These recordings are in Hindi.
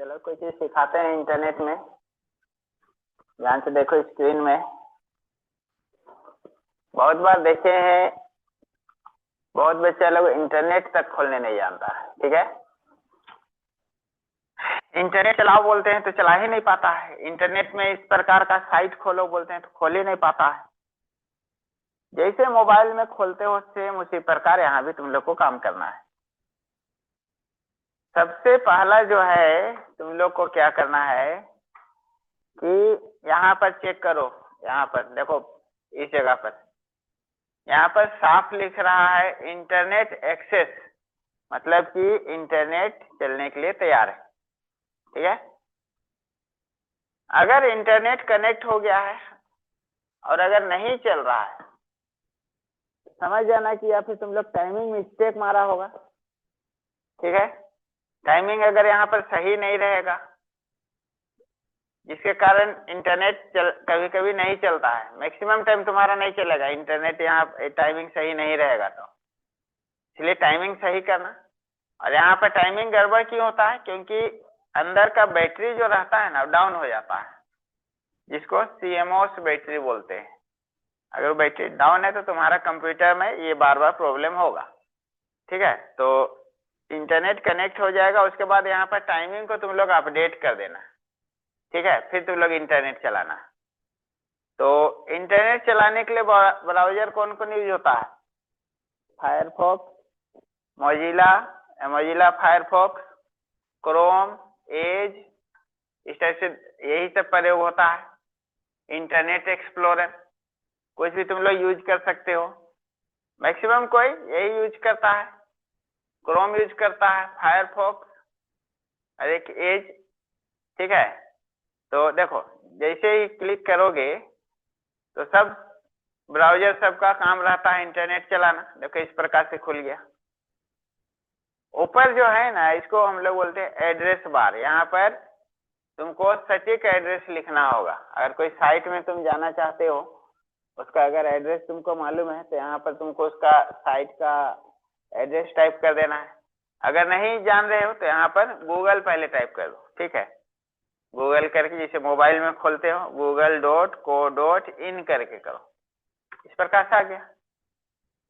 चलो कोई चीज सिखाते हैं इंटरनेट में। ध्यान से देखो स्क्रीन में। बहुत बार देखे हैं, बहुत बच्चे लोग इंटरनेट तक खोलने नहीं जानता है। ठीक है, इंटरनेट चलाओ बोलते हैं तो चला ही नहीं पाता है। इंटरनेट में इस प्रकार का साइट खोलो बोलते हैं तो खोल ही नहीं पाता है। जैसे मोबाइल में खोलते हो सेम उसी प्रकार यहाँ भी तुम लोग को काम करना है। सबसे पहला जो है तुम लोग को क्या करना है कि यहाँ पर चेक करो। यहाँ पर देखो, इस जगह पर यहाँ पर साफ लिख रहा है इंटरनेट एक्सेस, मतलब कि इंटरनेट चलने के लिए तैयार है। ठीक है, अगर इंटरनेट कनेक्ट हो गया है और अगर नहीं चल रहा है तो समझ जाना कि या फिर तुम लोग टाइमिंग मिस्टेक मारा होगा। ठीक है, टाइमिंग अगर यहाँ पर सही नहीं रहेगा जिसके कारण इंटरनेट कभी कभी नहीं चलता है, मैक्सिमम टाइम तुम्हारा नहीं चलेगा इंटरनेट, यहाँ टाइमिंग सही नहीं रहेगा तो इसलिए टाइमिंग सही करना। और यहाँ पर टाइमिंग गड़बड़ क्यों होता है? क्योंकि अंदर का बैटरी जो रहता है ना डाउन हो जाता है, जिसको CMOS बैटरी बोलते हैं। अगर बैटरी डाउन है तो तुम्हारा कंप्यूटर में ये बार बार प्रॉब्लम होगा। ठीक है, तो इंटरनेट कनेक्ट हो जाएगा, उसके बाद यहाँ पर टाइमिंग को तुम लोग अपडेट कर देना। ठीक है, फिर तुम लोग इंटरनेट चलाना। तो इंटरनेट चलाने के लिए ब्राउजर कौन कौन यूज होता है? Firefox, Mozilla Firefox, Chrome, Edge, इस टाइप से यही सब प्रयोग होता है। इंटरनेट एक्सप्लोरर कुछ भी तुम लोग यूज कर सकते हो, मैक्सिमम कोई यही यूज करता है। क्रोम यूज करता है, फायरफॉक्स और एक एज। ठीक है, तो देखो जैसे ही क्लिक करोगे तो सब ब्राउजर सबका काम रहता है इंटरनेट चलाना। देखो इस प्रकार से खुल गया। ऊपर जो है ना इसको हम लोग बोलते हैं एड्रेस बार। यहाँ पर तुमको सटीक एड्रेस लिखना होगा। अगर कोई साइट में तुम जाना चाहते हो, उसका अगर एड्रेस तुमको मालूम है तो यहाँ पर तुमको उसका साइट का एड्रेस टाइप कर देना है। अगर नहीं जान रहे हो तो यहाँ पर गूगल पहले टाइप कर दो। ठीक है, गूगल करके जैसे मोबाइल में खोलते हो google.co.in करके करो, इस प्रकार से आ गया।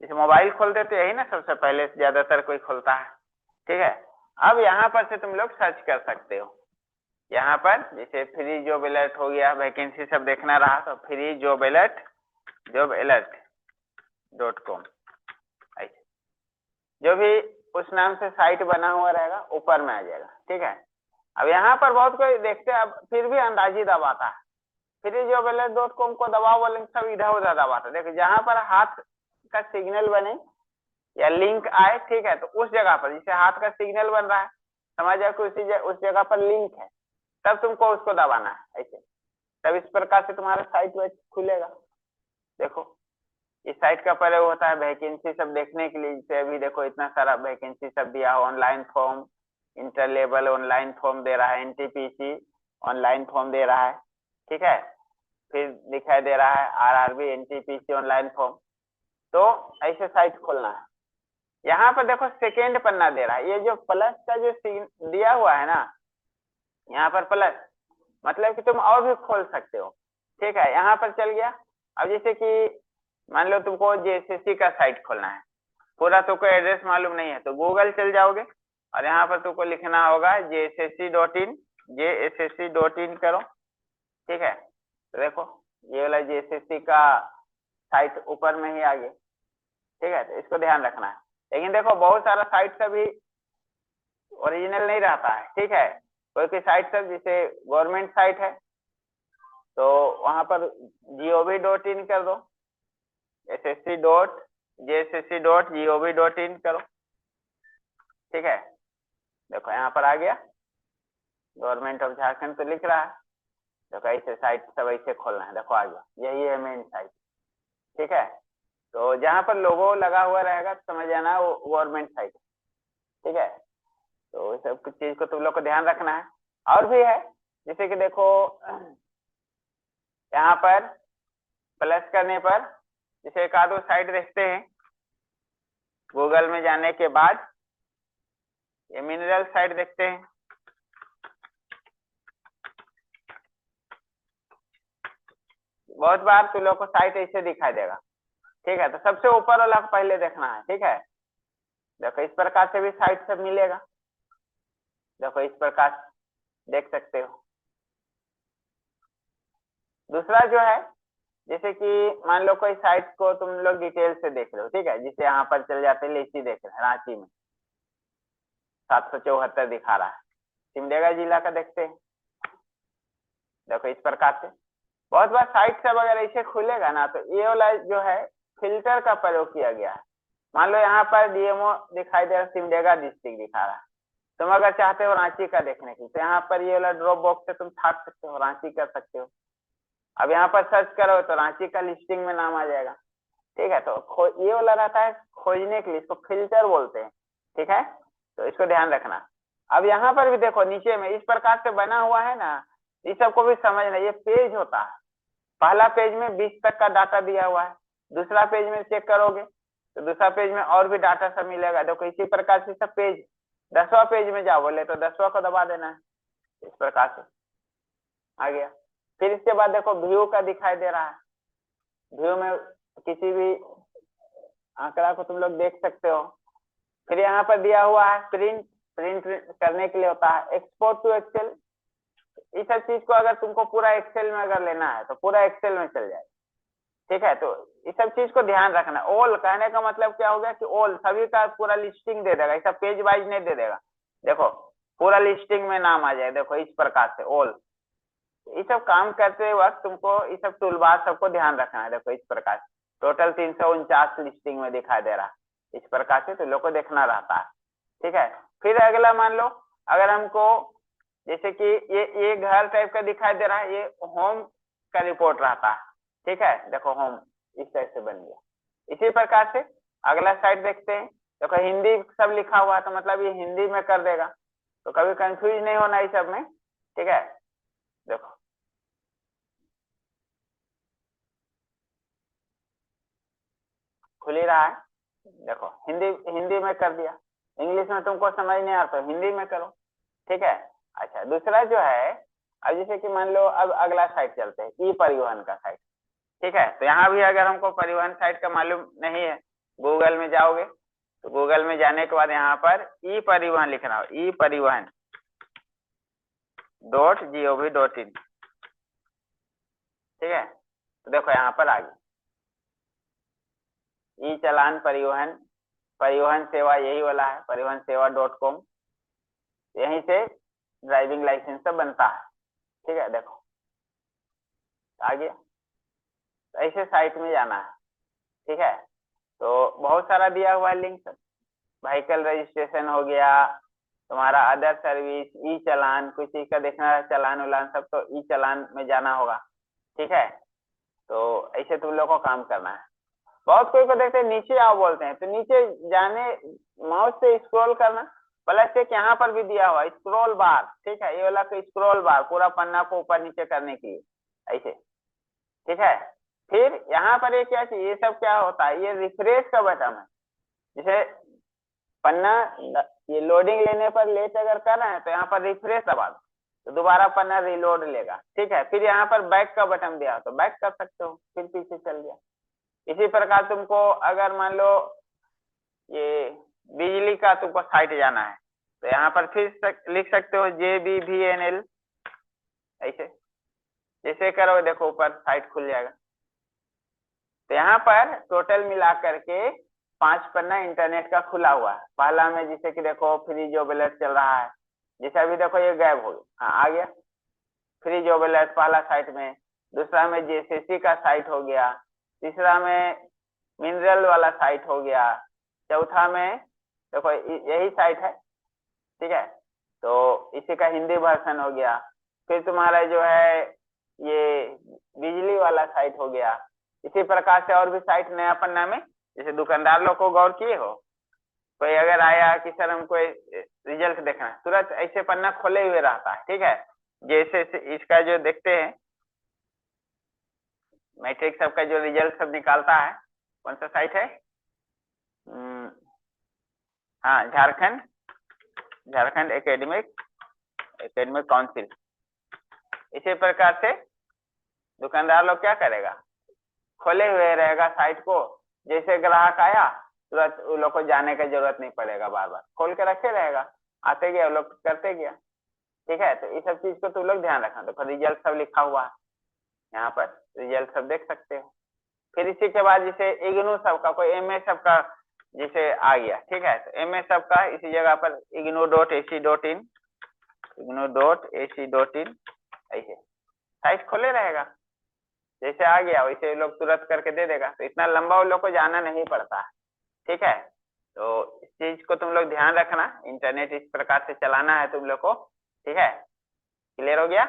जैसे मोबाइल खोलते तो यही ना सबसे पहले ज्यादातर कोई खोलता है। ठीक है, अब यहाँ पर से तुम लोग सर्च कर सकते हो। यहाँ पर जैसे फ्री जॉब अलर्ट हो गया, वैकेंसी सब देखना रहा तो फ्री जॉब अलर्ट .com, ऐसे जो भी उस नाम से साइट बना हुआ रहेगा ऊपर में आ जाएगा। ठीक है, अब यहाँ पर बहुत कोई देखते हैं, अब फिर भी अंदाजी दबाता है। फ्री जॉब अलर्ट .com को दबाओ बोलेंगे सब इधर उधर दबाता है। देखो जहाँ पर हाथ का सिग्नल बने या लिंक आए, ठीक है, तो उस जगह पर जिसे हाथ का सिग्नल बन रहा है समझ जाओ कि उस जगह पर लिंक है, तब तुमको उसको दबाना है ऐसे। तब इस प्रकार से तुम्हारा साइट खुलेगा। देखो इस साइट का प्रयोग होता है वैकेंसी सब देखने के लिए। जैसे अभी देखो इतना सारा वैकेंसी सब दिया हो, online form, inter level online form दे रहा है, NTPC ऑनलाइन फॉर्म दे रहा है। ठीक है, फिर दिखाई दे रहा है RRB NTPC ऑनलाइन फॉर्म। तो ऐसे साइट खोलना है। यहाँ पर देखो सेकेंड पन्ना दे रहा है, ये जो प्लस का जो सीन दिया हुआ है ना, यहाँ पर प्लस मतलब कि तुम और भी खोल सकते हो। ठीक है, यहाँ पर चल गया। अब जैसे कि मान लो तुमको JSSC का साइट खोलना है, पूरा तुमको एड्रेस मालूम नहीं है तो गूगल चल जाओगे और यहाँ पर तुमको लिखना होगा JSSC.in करो। ठीक है, तो देखो ये वाला JSSC का साइट ऊपर में ही आ गया। ठीक है, तो इसको ध्यान रखना है। लेकिन देखो बहुत सारा साइट का भी ओरिजिनल नहीं रहता है। ठीक है, कोई कोई साइट सब जैसे गवर्नमेंट साइट है तो वहां पर gov.in कर दो, JSSC.gov.in करो। ठीक है, देखो यहाँ पर आ गया गवर्नमेंट ऑफ झारखंड तो लिख रहा है। देखो ऐसे साइट सब ऐसे खोलना है, देखो आ गया, यही है मेन साइट। ठीक है, तो जहाँ पर लोगो लगा हुआ रहेगा समझ जाना वो गवर्नमेंट साइट। ठीक है, तो सब कुछ चीज को तुम लोग को ध्यान रखना है। और भी है जैसे कि देखो यहाँ पर प्लस करने पर जैसे एक आधो साइट देखते हैं गूगल में जाने के बाद, ये मिनरल साइट देखते हैं। बहुत बार तुम लोग को साइट ऐसे दिखाई देगा, ठीक है। तो सबसे ऊपर वाला पहले देखना है, ठीक है। देखो इस प्रकार से भी साइट सब मिलेगा, देखो इस प्रकार देख सकते हो। दूसरा जो है, जैसे कि मान लो कोई साइट को तुम लोग डिटेल से देख रहे हो, ठीक है। जिसे यहाँ पर चल जाते हैं, लीची देख रहे हैं, रांची में 774 दिखा रहा है, सिमडेगा जिला का देखते हैं। देखो इस प्रकार से बहुत बार साइट सब अगर ऐसे खुलेगा ना, तो ये वाला जो है फिल्टर का प्रयोग किया गया है। मान लो यहाँ पर डीएमओ दिखाई दे रहा, सिमडेगा डिस्ट्रिक्ट दिखा रहा है। तुम अगर चाहते हो रांची का देखने की, तो यहाँ पर ये वाला ड्रॉप बॉक्स से तुम छाप सकते हो, रांची कर सकते हो। अब यहाँ पर सर्च करो तो रांची का लिस्टिंग में नाम आ जाएगा, ठीक है। तो ये वाला रहता है खोजने के लिए, इसको फिल्टर बोलते हैं, ठीक है। तो इसको ध्यान रखना। अब यहाँ पर भी देखो नीचे में इस प्रकार से बना हुआ है ना, इस सबको भी समझना। ये पेज होता है, पहला पेज में 20 तक का डाटा दिया हुआ है, दूसरा पेज में चेक करोगे तो दूसरा पेज में और भी डाटा सब मिलेगा। देखो इसी प्रकार से सब पेज, 10वां पेज में जाओ बोले तो 10वां को दबा देना है, इस प्रकार से आ गया। फिर इसके बाद देखो व्यू का दिखाई दे रहा है, व्यू में किसी भी आंकड़ा को तुम लोग देख सकते हो। फिर यहाँ पर दिया हुआ है प्रिंट, प्रिंट करने के लिए होता है एक्सपोर्ट टू एक्सेल। इस सब चीज को अगर तुमको पूरा एक्सेल में अगर लेना है तो पूरा एक्सेल में चल जाए, ठीक है। तो इस सब चीज को ध्यान रखना। ऑल कहने का मतलब क्या हो गया कि ऑल सभी का पूरा लिस्टिंग दे देगा, ऐसा पेज वाइज नहीं दे देगा। देखो पूरा लिस्टिंग में नाम आ जाए, देखो इस प्रकार से ऑल। ये सब काम करते वक्त तुमको ये सब टूलबार सबको ध्यान रखना है। देखो इस प्रकार से टोटल 349 लिस्टिंग में दिखाई दे रहा है, इस प्रकार से तुम लोग को देखना रहता है, ठीक है। फिर अगला मान लो अगर हमको जैसे कि ये घर टाइप का दिखाई दे रहा है, ये होम का रिपोर्ट रहता है, ठीक है। देखो होम इस टाइप से बन गया। इसी प्रकार से अगला साइड देखते हैं। देखो हिंदी सब लिखा हुआ है, तो मतलब ये हिंदी में कर देगा, तो कभी कंफ्यूज नहीं होना इस सब में, ठीक है। देखो खुल ही रहा है, देखो हिंदी हिंदी में कर दिया। इंग्लिश में तुमको समझ नहीं आता तो हिंदी में करो, ठीक है। अच्छा दूसरा जो है, अब जैसे कि मान लो अब अगला साइट चलते हैं, ई परिवहन का साइट, ठीक है। तो यहाँ भी अगर हमको परिवहन साइट का मालूम नहीं है, गूगल में जाओगे तो गूगल में जाने के बाद यहाँ पर ई परिवहन लिखना हो, ई परिवहन .gov.in, ठीक है। तो देखो यहाँ पर आ गया ई चालान परिवहन, परिवहन सेवा यही वाला है, परिवहन सेवा .com। यहीं से ड्राइविंग लाइसेंस सब बनता है, ठीक है। देखो आ गया, तो ऐसे साइट में जाना है, ठीक है। तो बहुत सारा दिया हुआ है लिंक, व्हीकल रजिस्ट्रेशन हो गया, तुम्हारा अदर सर्विस, ई चालान, किसी का देखना है चालान उलान सब, तो ई चालान में जाना होगा, ठीक है। तो ऐसे तुम लोग को काम करना है। बहुत कोई को देखते हैं नीचे आओ बोलते हैं, तो नीचे जाने माउस से स्क्रॉल करना, प्लस एक यहाँ पर भी दिया हुआ स्क्रॉल बार, ठीक है। ये वाला को स्क्रॉल बार पूरा पन्ना को ऊपर नीचे करने के लिए ऐसे, ठीक है। फिर यहाँ पर ये क्या चाहिए, ये सब क्या होता है, ये रिफ्रेश का बटन है। जैसे पन्ना ये लोडिंग लेने पर लेट अगर कर रहे हैं तो यहाँ पर रिफ्रेश दबा दो, तो दोबारा पन्ना रिलोड लेगा, ठीक है। फिर यहाँ पर बैक का बटन दिया तो बैक कर सकते हो, फिर पीछे चल गया। इसी प्रकार तुमको अगर मान लो ये बिजली का तुमको साइट जाना है, तो यहाँ पर फिर लिख सकते हो JBVNL, ऐसे जैसे करो देखो ऊपर साइट खुल जाएगा। तो यहाँ पर टोटल मिला करके 5 पन्ना इंटरनेट का खुला हुआ है। पहला में जैसे कि देखो फ्री जॉब अलर्ट चल रहा है, जैसे अभी देखो ये गायब हो गया, हाँ आ गया फ्री जॉब अलर्ट पहला साइट में। दूसरा में JCC का साइट हो गया, तीसरा में मिनरल वाला साइट हो गया, चौथा में देखो यही साइट है, ठीक है। तो इसी का हिंदी वर्जन हो गया। फिर तुम्हारा जो है ये बिजली वाला साइट हो गया। इसी प्रकार से और भी साइट नया पन्ना में, जैसे दुकानदार लोग को गौर किए हो, कोई अगर आया कि सर हमको रिजल्ट देखना है, तुरंत ऐसे पन्ना खोले हुए रहता है, ठीक है। जैसे इसका जो देखते हैं मैट्रिक सबका जो रिजल्ट सब निकालता है, कौन सा साइट है, हाँ झारखंड एकेडमिक काउंसिल। इसी प्रकार से दुकानदार लोग क्या करेगा, खोले हुए रहेगा साइट को, जैसे ग्राहक आया तुरंत उन लोग को जाने की जरूरत नहीं पड़ेगा, बार बार खोल के रखे रहेगा, आते गया लोग करते गया। ठीक है, तो इस सब चीज को तुम लोग ध्यान रखना। तो रिजल्ट सब लिखा हुआ है यहाँ पर, रिजल्ट सब देख सकते हो। फिर इसी के बाद जैसे इग्नू सब का, कोई एम एस सब का जैसे आ गया, ठीक है, तो एम एस सब का इसी जगह पर ignou.ac.in, ignou.ac.in ऐसे साइट खोले रहेगा, जैसे आ गया वैसे लोग तुरंत करके दे देगा, तो इतना लंबा उन लोग को जाना नहीं पड़ता है। ठीक है, तो इस चीज को तुम लोग ध्यान रखना, इंटरनेट इस प्रकार से चलाना है तुम लोग को। ठीक है, क्लियर हो गया।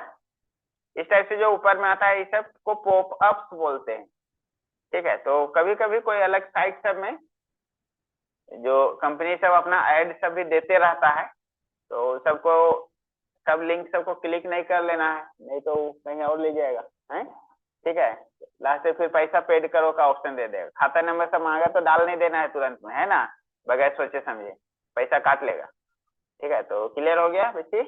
इस टाइप से जो ऊपर में आता है इस सब को पॉपअप्स बोलते हैं। ठीक है, तो कभी कभी कोई अलग साइट सब में जो कंपनी सब अपना ऐड सब भी देते रहता है, तो सबको सब लिंक सबको क्लिक नहीं कर लेना है, नहीं तो कहीं और ले जाएगा है। ठीक है, लास्ट में फिर पैसा पेड करो का ऑप्शन दे देगा, खाता नंबर सब मांगा तो डाल नहीं देना है तुरंत में, है ना, बगैर सोचे समझे पैसा काट लेगा। ठीक है, तो क्लियर हो गया बच्ची।